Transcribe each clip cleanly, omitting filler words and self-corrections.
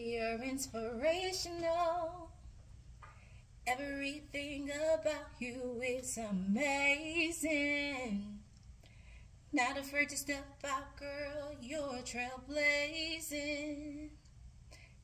You're inspirational. Everything about you is amazing. Not afraid to step out, girl. You're trailblazing.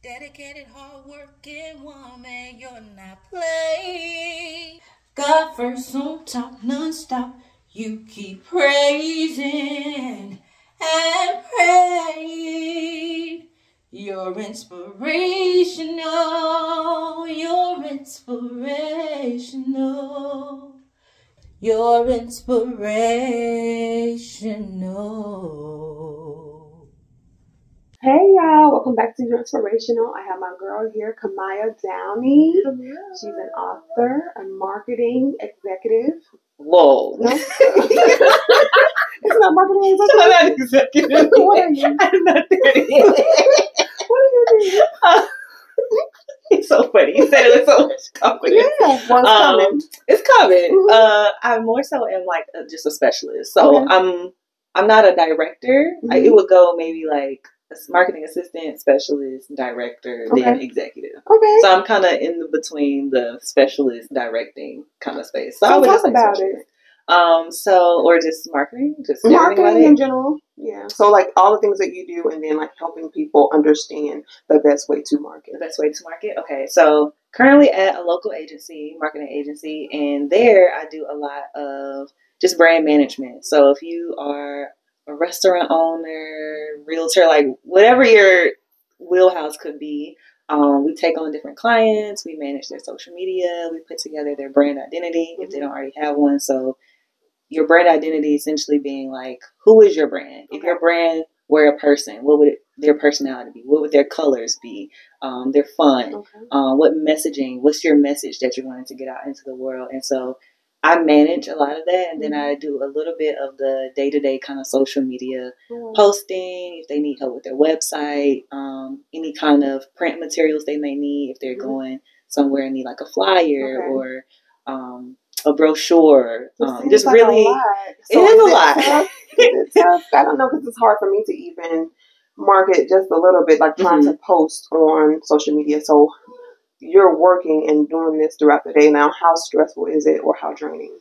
Dedicated, hard-working woman. You're not playing. God first on top, non-stop. You keep praising and praying. You're inspirational. You're inspirational. You're inspirational. Hey y'all, welcome back to Your Inspirational. I have my girl here, Keimaya Downey. She's an author, a marketing executive. Whoa. No? It's not marketing executive. I'm not executive. What are you? I'm not there yet. What are you doing? It's so funny. You said it with so much confidence. Yeah, well, it's coming. It's coming. Mm-hmm. I more so am like just a specialist. So Okay. I'm not a director. Mm-hmm. It would go maybe like a marketing assistant, specialist, director, then Okay. executive. Okay. So I'm kind of in between the specialist directing kind of space. So I So would talk just say about specialist. it. Or just marketing, just Marketing in general. Yeah. So like all the things that you do and then like helping people understand the best way to market. The best way to market. Okay, so currently at a local agency, marketing agency, and there I do a lot of just brand management. So if you are a restaurant owner, realtor, like whatever your wheelhouse could be, we take on different clients, we manage their social media, we put together their brand identity if they don't already have one. So your brand identity essentially being like, who is your brand? If your brand were a person, what would their personality be? What would their colors be? Their fun? Okay. What messaging? What's your message that you're wanting to get out into the world? And so I manage a lot of that, and then I do a little bit of the day-to-day kind of social media posting, if they need help with their website, any kind of print materials they may need if they're going somewhere and need like a flyer or a brochure. Just like really, so it is a lot. Tough? Is it tough? I don't know, because it's hard for me to even market just a little bit, like trying to post on social media. So you're working and doing this throughout the day now. How stressful is it, or how draining?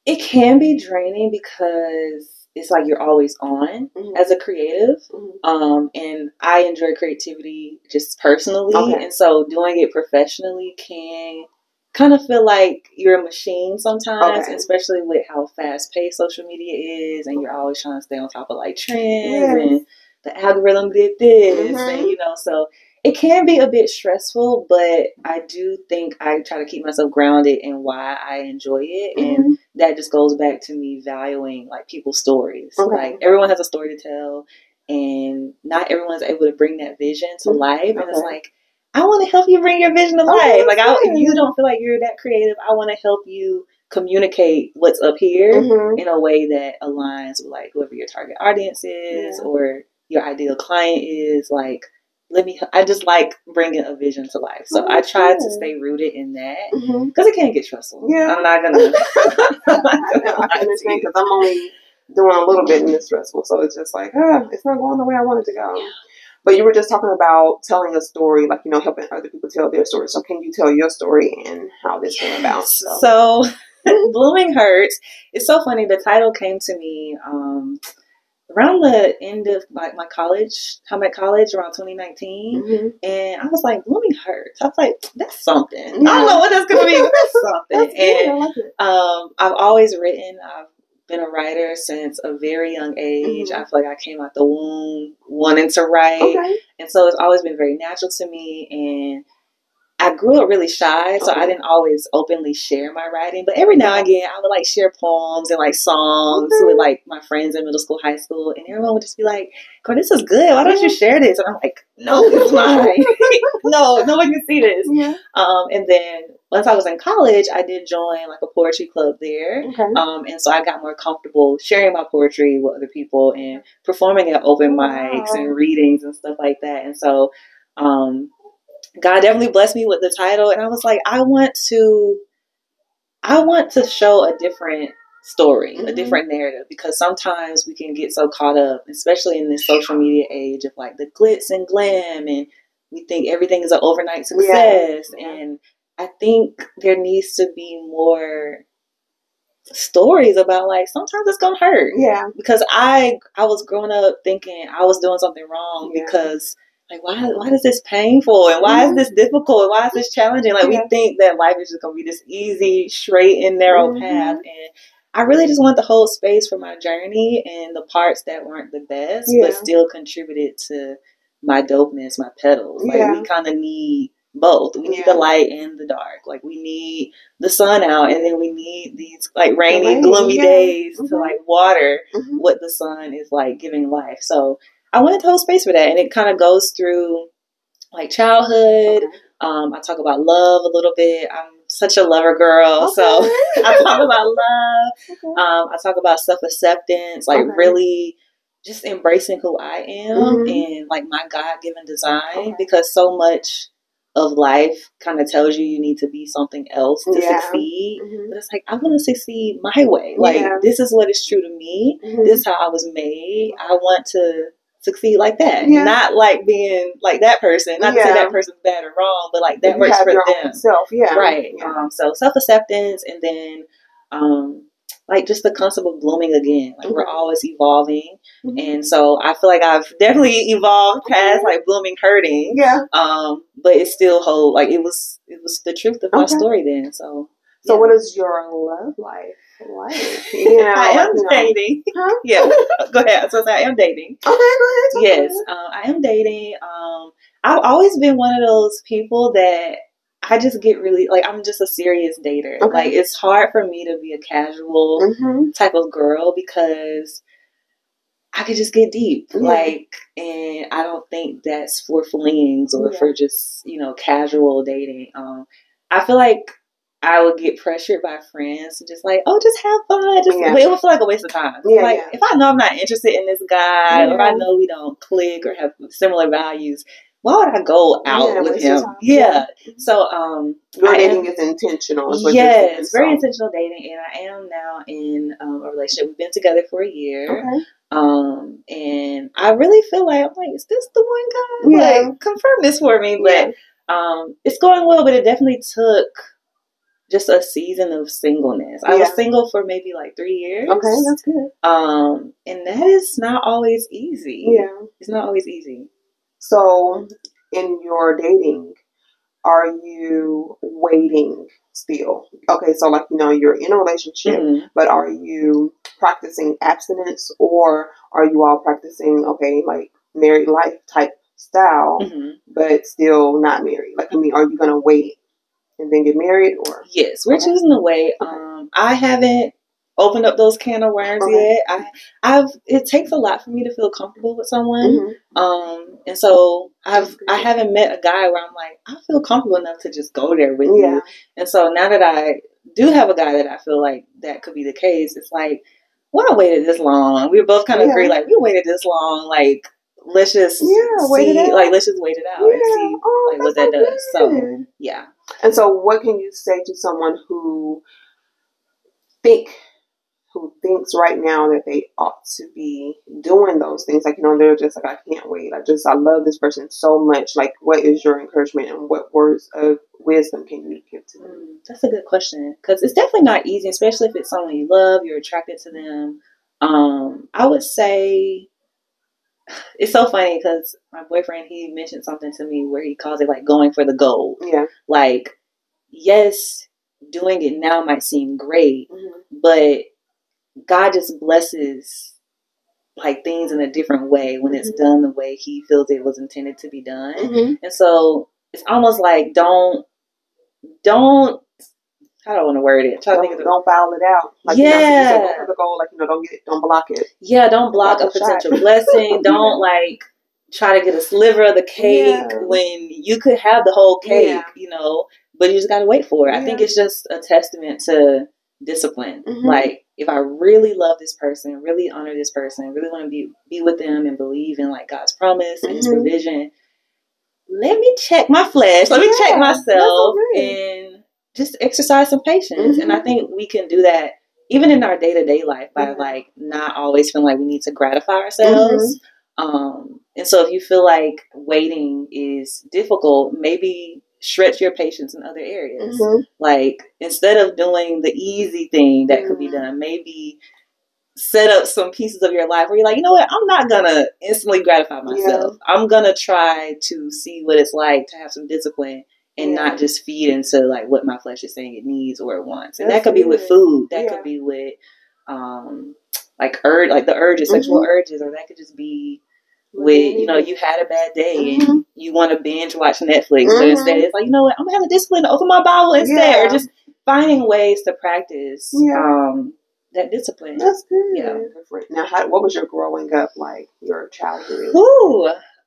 It can be draining because it's like you're always on as a creative. And I enjoy creativity just personally. And so doing it professionally can kind of feel like you're a machine sometimes, especially with how fast paced social media is, and you're always trying to stay on top of like trends and the algorithm did this, and so it can be a bit stressful, but I do think I try to keep myself grounded in why I enjoy it, and that just goes back to me valuing like people's stories. Like everyone has a story to tell, and not everyone's able to bring that vision to life, and it's like, I want to help you bring your vision to life. Like, if you don't feel like you're that creative, I want to help you communicate what's up here in a way that aligns with like whoever your target audience is or your ideal client is. Like, I just like bringing a vision to life. So I try to stay rooted in that because it can get stressful. Yeah. I'm not gonna. I can understand, because I'm only doing a little bit and it's stressful. So it's just like, it's not going the way I want it to go. Yeah. But you were just talking about telling a story, like, helping other people tell their story. So can you tell your story and how this came about? So Blooming Hurts. It's so funny. The title came to me around the end of my college, time at college, around 2019. And I was like, Blooming Hurts. I was like, that's something. I don't know what that's going to be, but that's something. That's good. I like it. I've always written. I've been a writer since a very young age. I feel like I came out the womb wanting to write. And so it's always been very natural to me. And I grew up really shy, so I didn't always openly share my writing. But every now and again, I would like share poems and like songs with like my friends in middle school, high school, and everyone would just be like, "Girl, this is good. Why don't you share this?" And I'm like, "No, it's mine. No one can see this." And then once I was in college, I did join like a poetry club there. And so I got more comfortable sharing my poetry with other people and performing at open mics and readings and stuff like that. And so God definitely blessed me with the title, and I was like, I want to show a different story, a different narrative, because sometimes we can get so caught up, especially in this social media age, of like the glitz and glam and we think everything is an overnight success. And I think there needs to be more stories about like sometimes it's gonna hurt. Because I was growing up thinking I was doing something wrong because like why is this painful and why is this difficult and why is this challenging? Like we think that life is just gonna be this easy, straight and narrow path, and I really just want to hold space for my journey and the parts that weren't the best but still contributed to my dopeness, my petals. Like we kind of need both. We need the light and the dark. Like we need the sun out, and then we need these like rainy, gloomy days to like water what the sun is like giving life. So I wanted to hold space for that, and it kind of goes through like childhood. I talk about love a little bit. I'm such a lover girl, so I talk about love. I talk about self-acceptance, like really just embracing who I am and like my God-given design, because so much of life kind of tells you need to be something else to succeed. But it's like, I want to succeed my way. Like, this is what is true to me. This is how I was made. I want to succeed like that. Not like being like that person. Not to say that person's bad or wrong, but like that works for them. Right. So self-acceptance, and then like just the concept of blooming again. Like we're always evolving. And so I feel like I've definitely evolved past like blooming hurting. But it still hold like it was the truth of my story then. So what is your love life like? I am dating. Go ahead. So I am dating. Okay, go ahead. Yes, I am dating. I've always been one of those people that I just get really, like, I'm just a serious dater. Like, it's hard for me to be a casual type of girl because I could just get deep. Like, and I don't think that's for flings or for just, casual dating. I feel like I would get pressured by friends to just like, oh, just have fun. But it would feel like a waste of time. If I know I'm not interested in this guy, or if I know we don't click or have similar values, why would I go out with him? So, your dating is intentional. Yes, very intentional dating, and I am now in a relationship. We've been together for a year. And I really feel like I'm like, is this the one guy? Like, confirm this for me. But it's going well, but it definitely took just a season of singleness. I was single for maybe like 3 years. Okay, that's good. And that is not always easy. It's not always easy. So, in your dating, are you waiting still? Okay, so like, you're in a relationship, but are you practicing abstinence, or are you all practicing, like married life type style, but still not married? Like, are you going to wait and then get married, or? Yes, we're choosing to wait. I haven't opened up those can of worms yet. It takes a lot for me to feel comfortable with someone. And so I haven't met a guy where I'm like, I feel comfortable enough to just go there with you. And so now that I do have a guy that I feel like that could be the case, it's like, well, I waited this long. We both kind of agree, like, we waited this long, like, let's just see, like, let's just wait it out and see like what that does. So, yeah. And so what can you say to someone who thinks right now that they ought to be doing those things? Like, they're just like, I can't wait. I love this person so much. Like, what is your encouragement and what words of wisdom can you give to them? That's a good question, because it's definitely not easy, especially if it's someone you love, you're attracted to them. I would say it's so funny because my boyfriend, he mentioned something to me where he calls it like going for the gold. Like, yes, doing it now might seem great, but God just blesses like things in a different way when it's done the way he feels it was intended to be done. And so it's almost like don't I don't want to word it. Don't foul it out. Like, go for the goal. Like, don't block it. Yeah, don't block a potential blessing. Don't like try to get a sliver of the cake when you could have the whole cake, but you just got to wait for it. I think it's just a testament to discipline. Like, if I really love this person, really honor this person, really want to be with them and believe in like God's promise and his provision, let me check my flesh. Let me check myself and just exercise some patience. And I think we can do that even in our day-to-day life by like not always feeling like we need to gratify ourselves. And And so if you feel like waiting is difficult, maybe stretch your patience in other areas. Like, instead of doing the easy thing that could be done, maybe set up some pieces of your life where you're like, you know what, I'm not gonna instantly gratify myself. I'm gonna try to see what it's like to have some discipline and not just feed into like what my flesh is saying it needs or it wants. And that could be with food. That could be with like the urges, sexual urges, or that could just be with, you know, you had a bad day and you want to binge watch Netflix, but instead it's like, you know what, I'm gonna have the discipline to open my Bible instead, or just finding ways to practice that discipline. That's good. Yeah. Now, what was your growing up like? Your childhood?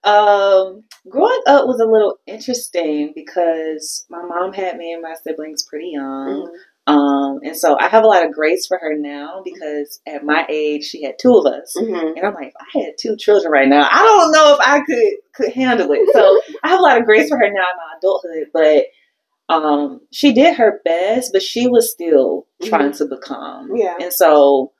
Growing up was a little interesting because my mom had me and my siblings pretty young. And so I have a lot of grace for her now because at my age she had 2 of us, and I'm like, if I had 2 children right now, I don't know if I could handle it. So I have a lot of grace for her now in my adulthood, but she did her best, but she was still trying to become. And so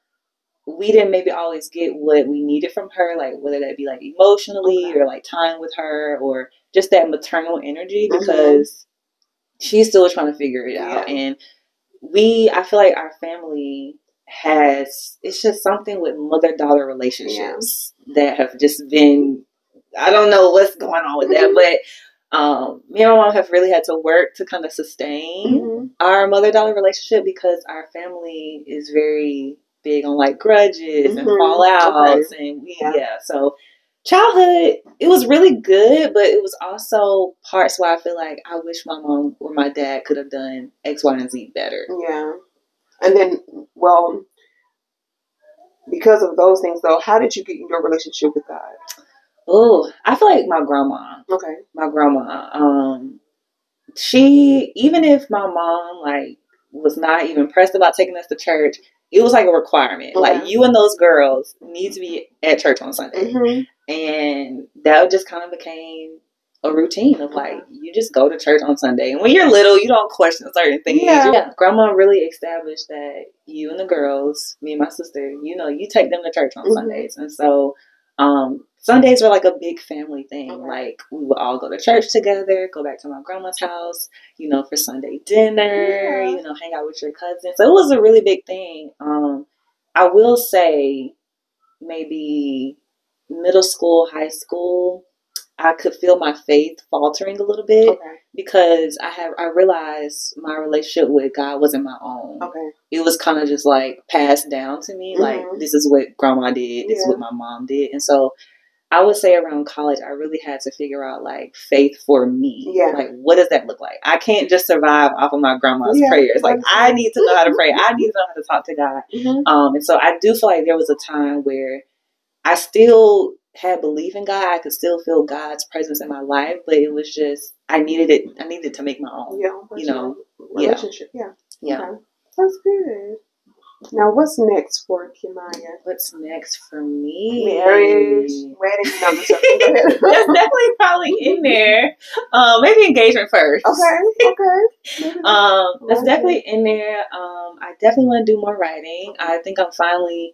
we didn't maybe always get what we needed from her, like whether that be like emotionally or like time with her or just that maternal energy, because she's still trying to figure it out. And I feel like our family it's just something with mother-daughter relationships that have just been, I don't know what's going on with that, but me and my mom have really had to work to kind of sustain our mother-daughter relationship because our family is very big on like grudges and fallouts and so childhood, it was really good, but it was also parts where I feel like I wish my mom or my dad could have done X, Y, and Z better. Yeah. And then, well, because of those things though, how did you get in your relationship with God? Oh, I feel like my grandma. Okay. My grandma. She, even if my mom like was not even pressed about taking us to church, it was like a requirement. Like, you and those girls need to be at church on Sunday. And that just kind of became a routine of like, you just go to church on Sunday. And when you're little, you don't question certain things. Grandma really established that you and the girls, me and my sister, you know, you take them to church on Sundays. And so Sundays were like a big family thing. Like, we would all go to church together, go back to my grandma's house, you know, for Sunday dinner, you know, hang out with your cousins. So it was a really big thing. I will say maybe middle school, high school, I could feel my faith faltering a little bit because I realized my relationship with God wasn't my own. It was kind of just like passed down to me. Like, this is what grandma did. This is what my mom did. And so I would say around college, I really had to figure out like faith for me. Like, what does that look like? I can't just survive off of my grandma's prayers. Like, I need to know how to pray. I need to know how to talk to God. And so I do feel like there was a time where I still had belief in God. I could still feel God's presence in my life, but it was just, I needed to make my own, you know, relationship. Okay. That's good. Now, what's next for Keimaya? What's next for me? Marriage, wedding. No, that's definitely probably in there. Maybe engagement first. Okay. That's definitely in there. I definitely want to do more writing. I think I'm finally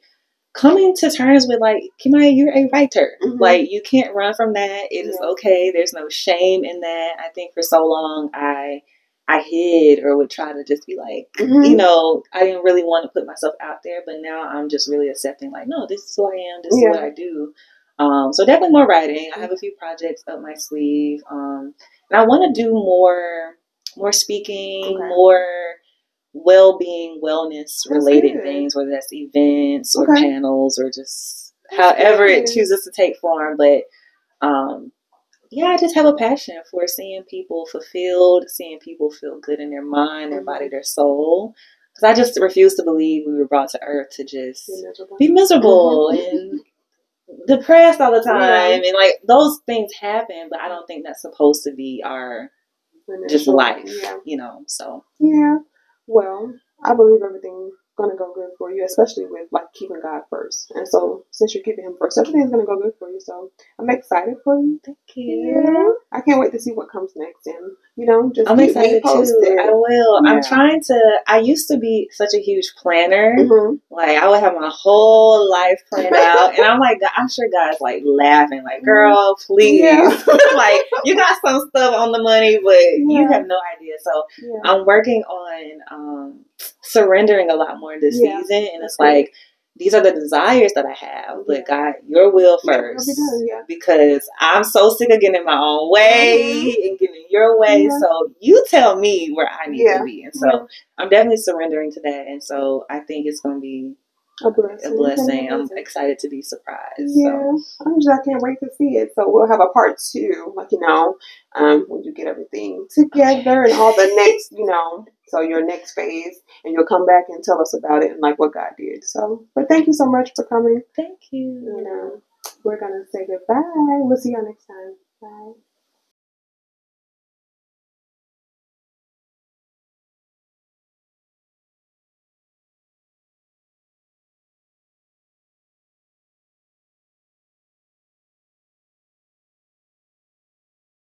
coming to terms with like, Keimaya, you're a writer. Like, you can't run from that. It is okay. There's no shame in that. I think for so long I hid or would try to just be like, you know, I didn't really want to put myself out there, but now I'm just really accepting like, no, this is who I am. This is what I do. So definitely more writing. I have a few projects up my sleeve. And I want to do more speaking, more well-being, wellness related things, whether that's events or panels or just however it chooses to take form. But, I just have a passion for seeing people fulfilled, seeing people feel good in their mind, their body, their soul. Because I just refuse to believe we were brought to earth to just be miserable and depressed all the time. And like, those things happen, but I don't think that's supposed to be our just life, you know, so. Yeah. Well, I believe everything going to go good for you, especially with like keeping God first. And so since you're keeping him first, everything's going to go good for you. So I'm excited for you. Thank you. Yeah. I can't wait to see what comes next. And, you know, just I'm excited too. I will. Yeah. I'm trying to, I used to be such a huge planner. Mm-hmm. Like I would have my whole life planned out. And I'm like, I'm sure God's like laughing, like, girl, please. Yeah. Like you got some stuff on the money, but you have no idea. So I'm working on surrendering a lot more this season. And it's like, these are the desires that I have, but God, your will first. Because I'm so sick of getting in my own way and getting in your way. So you tell me where I need to be. And so I'm definitely surrendering to that. And so I think it's going to be a blessing. I'm excited to be surprised. Yeah, so. I can't wait to see it. So we'll have a part 2, like, you know, when you get everything together and all the next, you know, so your next phase, and you'll come back and tell us about it and like what God did. So, but thank you so much for coming. Thank you. You know, we're gonna say goodbye. We'll see you next time. Bye.